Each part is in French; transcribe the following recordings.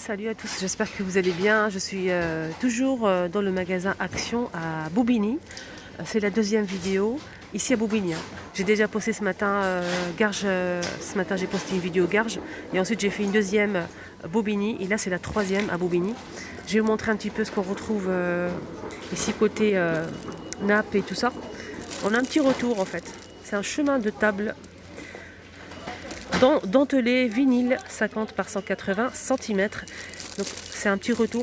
Salut à tous, j'espère que vous allez bien. Je suis toujours dans le magasin Action à Bobigny. C'est la deuxième vidéo ici à Bobigny. J'ai déjà posté ce matin Garges. Ce matin j'ai posté une vidéo Garges et ensuite j'ai fait une deuxième Bobigny et là c'est la troisième à Bobigny. Je vais vous montrer un petit peu ce qu'on retrouve ici côté nappe et tout ça. On a un petit retour en fait. C'est un chemin de table dentelé vinyle 50 par 180 cm. Donc c'est un petit retour.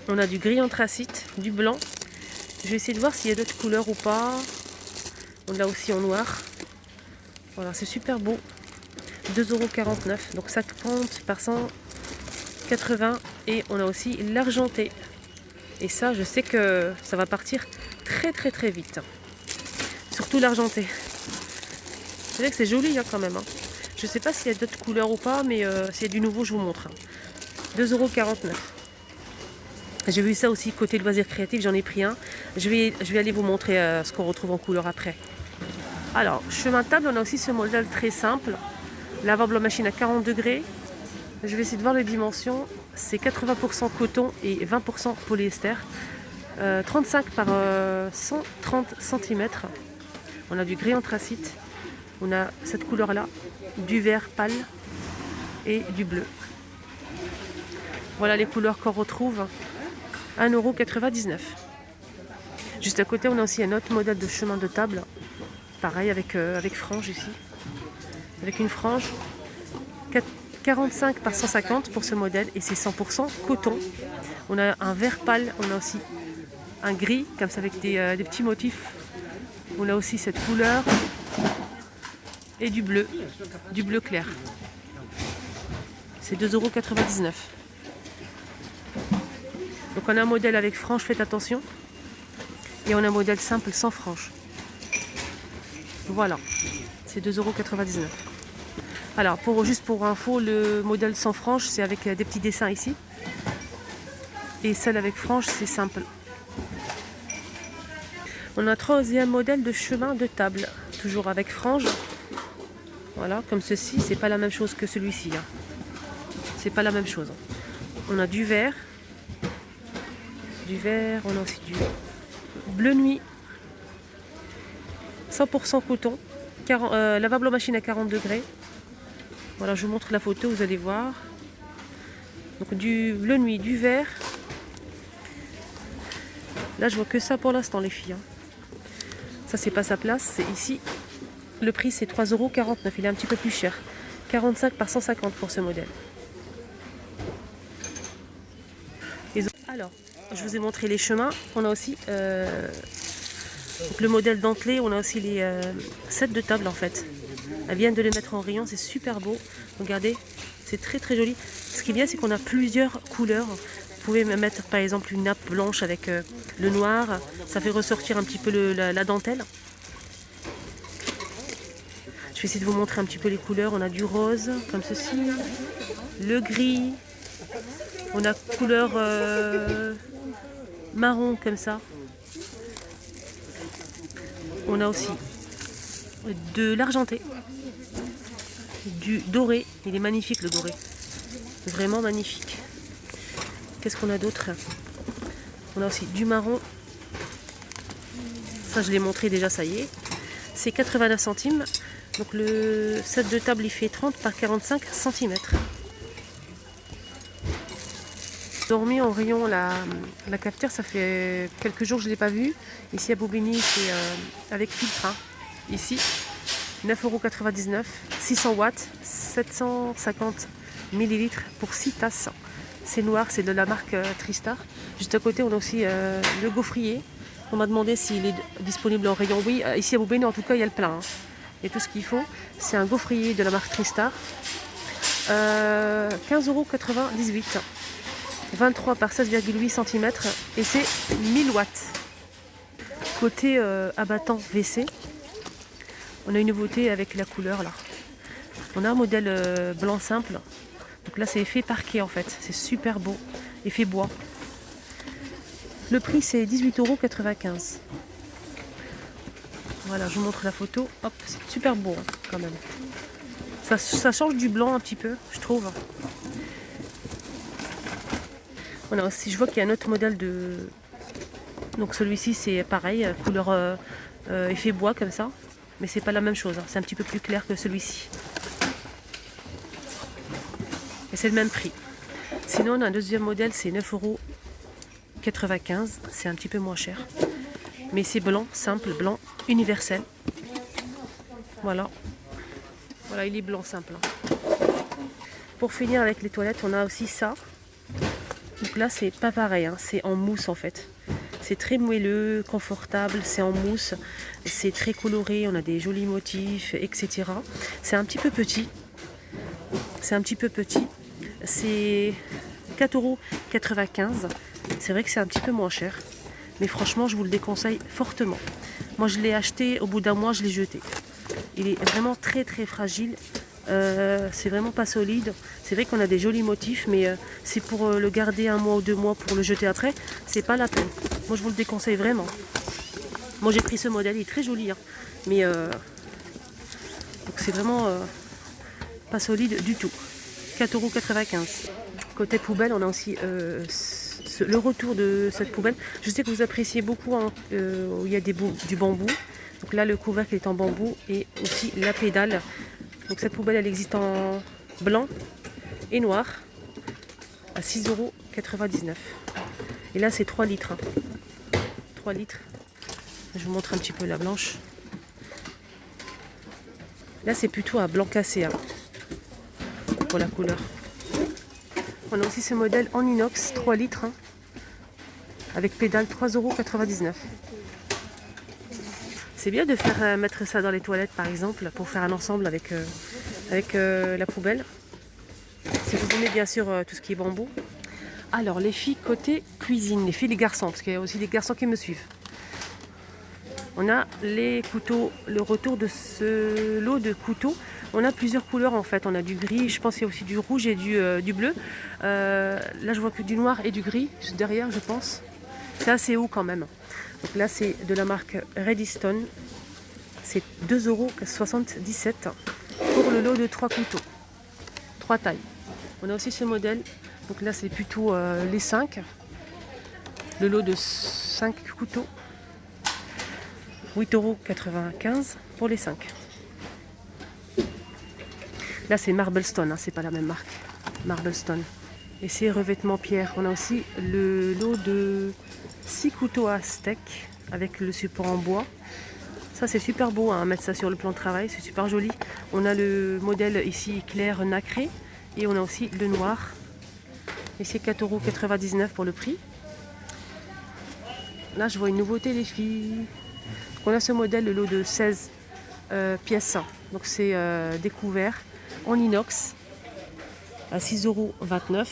On a du gris anthracite, du blanc. Je vais essayer de voir s'il y a d'autres couleurs ou pas. On l'a aussi en noir. Voilà, c'est super beau. 2,49 €. Donc 50 par 180. Et on a aussi l'argenté. Et ça, je sais que ça va partir très vite. Surtout l'argenté. C'est vrai que c'est joli quand même. Je ne sais pas s'il y a d'autres couleurs ou pas, mais s'il y a du nouveau, je vous montre. 2,49 €. J'ai vu ça aussi côté loisirs créatifs, j'en ai pris un. Je vais aller vous montrer ce qu'on retrouve en couleur après. Alors, chemin de table, on a aussi ce modèle très simple. Lavable en machine à 40 degrés. Je vais essayer de voir les dimensions. C'est 80% coton et 20% polyester. 35 par 130 cm. On a du gris anthracite. On a cette couleur-là, du vert pâle et du bleu. Voilà les couleurs qu'on retrouve. 1,99 €. Juste à côté, on a aussi un autre modèle de chemin de table. Pareil, avec frange ici. Avec une frange. 45 par 150 pour ce modèle. Et c'est 100% coton. On a un vert pâle. On a aussi un gris, comme ça, avec des petits motifs. On a aussi cette couleur. Et du bleu clair. C'est 2,99 €. Donc on a un modèle avec frange, faites attention. Et on a un modèle simple sans frange. Voilà, c'est 2,99 €. Alors juste pour info, le modèle sans frange, c'est avec des petits dessins ici. Et celle avec frange, c'est simple. On a un troisième modèle de chemin de table, toujours avec frange. Voilà, comme ceci, c'est pas la même chose que celui-ci. C'est pas la même chose. On a du vert. On a aussi du bleu nuit. 100% coton. Lavable en machine à 40 degrés. Voilà, je vous montre la photo, vous allez voir. Donc du bleu nuit, du vert. Là, je vois que ça pour l'instant, les filles. Ça, c'est pas sa place, c'est ici. Le prix, c'est 3,49 €. Il est un petit peu plus cher. 45 par 150 pour ce modèle. Alors, je vous ai montré les chemins. On a aussi le modèle dentelé. On a aussi les sets de table en fait. Elles viennent de les mettre en rayon. C'est super beau. Regardez, c'est très joli. Ce qui est bien, c'est qu'on a plusieurs couleurs. Vous pouvez mettre par exemple une nappe blanche avec le noir. Ça fait ressortir un petit peu la dentelle. Je vais essayer de vous montrer un petit peu les couleurs. On a du rose, comme ceci. Le gris. On a couleur marron, comme ça. On a aussi de l'argenté. Du doré. Il est magnifique, le doré. Vraiment magnifique. Qu'est-ce qu'on a d'autre? On a aussi du marron. Ça, je l'ai montré déjà, ça y est. C'est 89 centimes. Donc le set de table, il fait 30 par 45 cm. Dormi en rayon la cafetière, ça fait quelques jours que je ne l'ai pas vue. Ici à Bobigny, c'est avec filtre. Ici, 9,99 €, 600 watts, 750 ml pour 6 tasses. C'est noir, c'est de la marque Tristar. Juste à côté, on a aussi le gaufrier. On m'a demandé s'il est disponible en rayon. Oui, ici à Bobigny, en tout cas, il y a le plein. Il y a tout ce qu'il faut. C'est un gaufrier de la marque Tristar. 15,98 €. 23 par 16,8 cm et c'est 1000 watts. Côté abattant WC, on a une nouveauté avec la couleur là. On a un modèle blanc simple. Donc là c'est effet parquet en fait. C'est super beau. Effet bois. Le prix c'est 18,95 €. Voilà, je vous montre la photo. Hop, c'est super beau quand même. Ça change du blanc un petit peu, je trouve. On a aussi, je vois qu'il y a un autre modèle de... Donc celui-ci c'est pareil, couleur effet bois comme ça. Mais c'est pas la même chose, hein. C'est un petit peu plus clair que celui-ci. Et c'est le même prix. Sinon on a un deuxième modèle, c'est 9,95 €. C'est un petit peu moins cher. Mais c'est blanc, simple, blanc, universel. Voilà. Voilà, il est blanc simple. Pour finir avec les toilettes, on a aussi ça. Donc là, c'est pas pareil, hein. C'est en mousse en fait. C'est très moelleux, confortable, c'est en mousse. C'est très coloré, on a des jolis motifs, etc. C'est un petit peu petit. C'est un petit peu petit. C'est 4,95 €. C'est vrai que c'est un petit peu moins cher. Mais franchement, je vous le déconseille fortement. Moi, je l'ai acheté, au bout d'un mois, je l'ai jeté. Il est vraiment très très fragile. C'est vraiment pas solide. C'est vrai qu'on a des jolis motifs, mais c'est pour le garder 1 mois ou 2 mois pour le jeter après, c'est pas la peine. Moi, je vous le déconseille vraiment. Moi, j'ai pris ce modèle, il est très joli, hein, mais donc c'est vraiment pas solide du tout. 4,95 €. Côté poubelle, on a aussi le retour de cette poubelle. Je sais que vous appréciez beaucoup, hein, où il y a du bambou. Donc là, le couvercle est en bambou et aussi la pédale. Donc cette poubelle, elle existe en blanc et noir à 6,99 €. Et là, c'est 3 litres. 3 litres. Je vous montre un petit peu la blanche. Là, c'est plutôt à blanc cassé, hein, pour la couleur. On a aussi ce modèle en inox, 3 litres, hein, avec pédale, 3,99 €. C'est bien de faire mettre ça dans les toilettes, par exemple, pour faire un ensemble avec la poubelle. Si vous aimez bien sûr tout ce qui est bambou. Alors, les filles côté cuisine, les filles, les garçons, parce qu'il y a aussi des garçons qui me suivent. On a les couteaux, le retour de ce lot de couteaux. On a plusieurs couleurs en fait. On a du gris, je pense qu'il y a aussi du rouge et du bleu. Là, je vois que du noir et du gris juste derrière, je pense. C'est assez haut quand même. Donc là, c'est de la marque Redstone. C'est 2,77 € pour le lot de 3 couteaux. 3 tailles. On a aussi ce modèle. Donc là, c'est plutôt les 5. Le lot de 5 couteaux. 8,95 € pour les 5. Là, c'est Marblestone, hein, c'est pas la même marque. Marblestone. Et c'est revêtement pierre. On a aussi le lot de 6 couteaux à steak avec le support en bois. Ça, c'est super beau, hein, mettre ça sur le plan de travail. C'est super joli. On a le modèle ici clair nacré. Et on a aussi le noir. Et c'est 4,99 € pour le prix. Là, je vois une nouveauté, les filles. On a ce modèle, le lot de 16 pièces. Donc c'est découvert en inox à 6,29 €.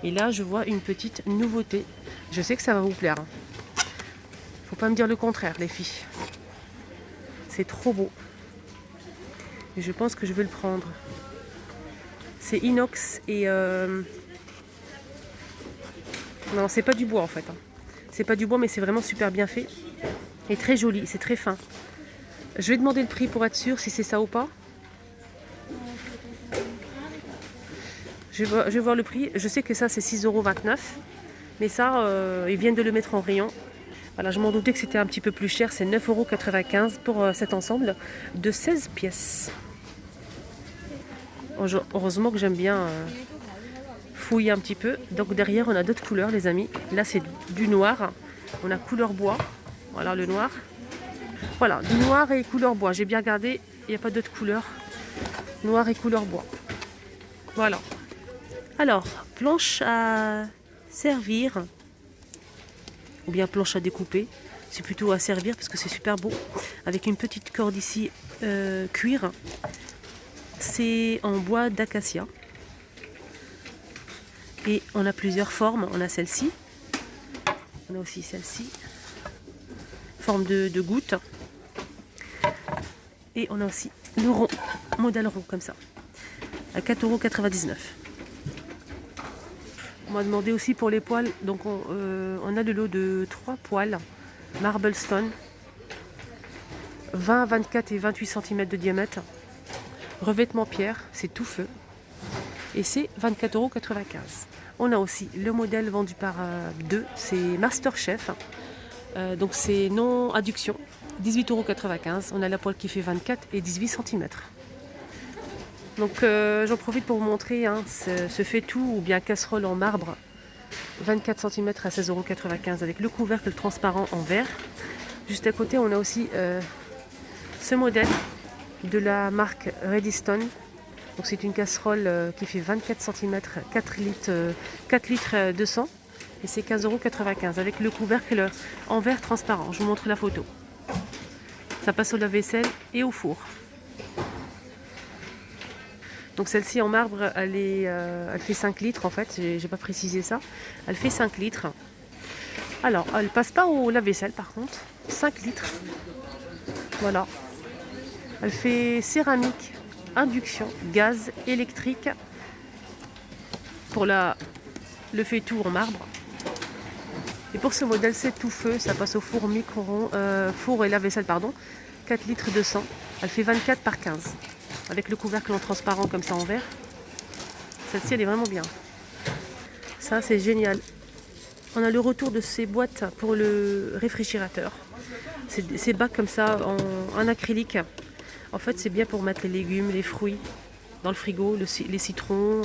Et là, je vois une petite nouveauté. Je sais que ça va vous plaire, hein. Faut pas me dire le contraire, les filles. C'est trop beau. Et je pense que je vais le prendre. C'est inox et... Non, c'est pas du bois en fait, hein. C'est pas du bois, mais c'est vraiment super bien fait. Et très joli, c'est très fin. Je vais demander le prix pour être sûr si c'est ça ou pas. Je vais voir le prix. Je sais que ça c'est 6,29 €. Mais ça, ils viennent de le mettre en rayon. Voilà, je m'en doutais que c'était un petit peu plus cher. C'est 9,95 € pour cet ensemble de 16 pièces. Heureusement que j'aime bien fouiller un petit peu. Donc derrière, on a d'autres couleurs, les amis. Là, c'est du noir. On a couleur bois. Voilà le noir. Voilà, du noir et couleur bois. J'ai bien regardé, il n'y a pas d'autres couleurs. Noir et couleur bois. Voilà. Alors, planche à servir. Ou bien planche à découper. C'est plutôt à servir parce que c'est super beau. Avec une petite corde ici, cuir. C'est en bois d'acacia. Et on a plusieurs formes. On a celle-ci. On a aussi celle-ci. Forme de goutte. Et on a aussi le rond. Modèle rond comme ça. À 4,99 €. On m'a demandé aussi pour les poils. Donc on a le lot de 3 poils. Marblestone. 20, 24 et 28 cm de diamètre. Revêtement pierre. C'est tout feu. et c'est 24,95 €. On a aussi le modèle vendu par deux, c'est Masterchef. Donc c'est non adduction, 18,95 €. On a la poêle qui fait 24 et 18 cm. Donc j'en profite pour vous montrer ce fait-tout ou bien casserole en marbre, 24 cm à 16,95 € avec le couvercle transparent en verre. Juste à côté, on a aussi ce modèle de la marque Redstone. Donc c'est une casserole qui fait 24 cm, 4 litres 200 et c'est 15,95 € avec le couvercle en verre transparent. Je vous montre la photo. Ça passe au lave-vaisselle et au four. Donc celle-ci en marbre, elle fait 5 litres en fait, j'ai pas précisé ça. Elle fait 5 litres. Alors, elle passe pas au lave-vaisselle par contre. 5 litres. Voilà. Elle fait céramique, induction, gaz, électrique. Pour le fait-tout en marbre. Et pour ce modèle, c'est tout feu. Ça passe au four four et lave-vaisselle, pardon. 4 litres 200. Elle fait 24 par 15. Avec le couvercle en transparent comme ça en verre. Celle-ci, elle est vraiment bien. Ça, c'est génial. On a le retour de ces boîtes pour le réfrigérateur. Ces bacs comme ça en acrylique. En fait, c'est bien pour mettre les légumes, les fruits dans le frigo, les citrons,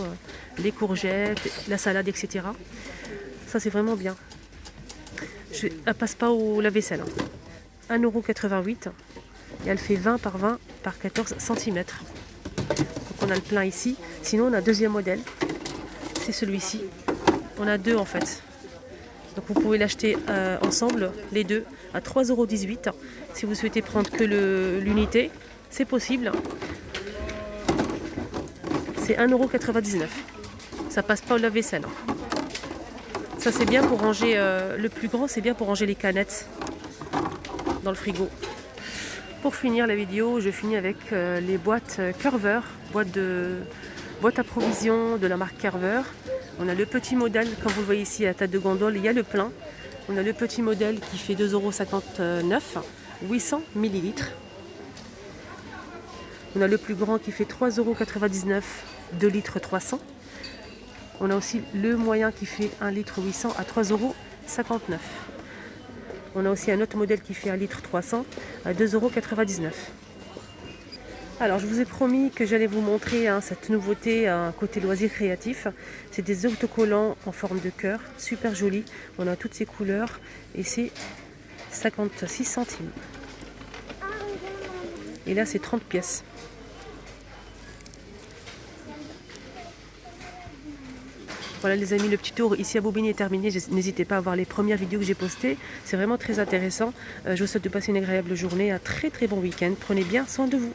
les courgettes, la salade, etc. Ça, c'est vraiment bien. Elle passe pas au lave-vaisselle. 1,88 € et elle fait 20 par 20 par 14 cm. Donc on a le plein ici. Sinon, on a un deuxième modèle. C'est celui-ci. On a deux en fait. Donc vous pouvez l'acheter ensemble, les deux, à 3,18 €. Si vous souhaitez prendre que l'unité, c'est possible. C'est 1,99 €. Ça passe pas au lave-vaisselle. Ça c'est bien pour ranger, le plus grand c'est bien pour ranger les canettes dans le frigo. Pour finir la vidéo, je finis avec les boîtes Carver, boîte à provisions de la marque Carver. On a le petit modèle, comme vous le voyez ici à la tête de gondole, il y a le plein. On a le petit modèle qui fait 2,59 €, 800 ml. On a le plus grand qui fait 3,99 €, 2 litres 300. On a aussi le moyen qui fait 1 litre 800 à 3,59 €. On a aussi un autre modèle qui fait 1 litre 300 à 2,99 €. Alors je vous ai promis que j'allais vous montrer cette nouveauté côté loisir créatif. C'est des autocollants en forme de cœur, super joli. On a toutes ces couleurs et c'est 56 centimes. Et là c'est 30 pièces. Voilà les amis, le petit tour ici à Bobigny est terminé. N'hésitez pas à voir les premières vidéos que j'ai postées. C'est vraiment très intéressant. Je vous souhaite de passer une agréable journée, un très très bon week-end. Prenez bien soin de vous.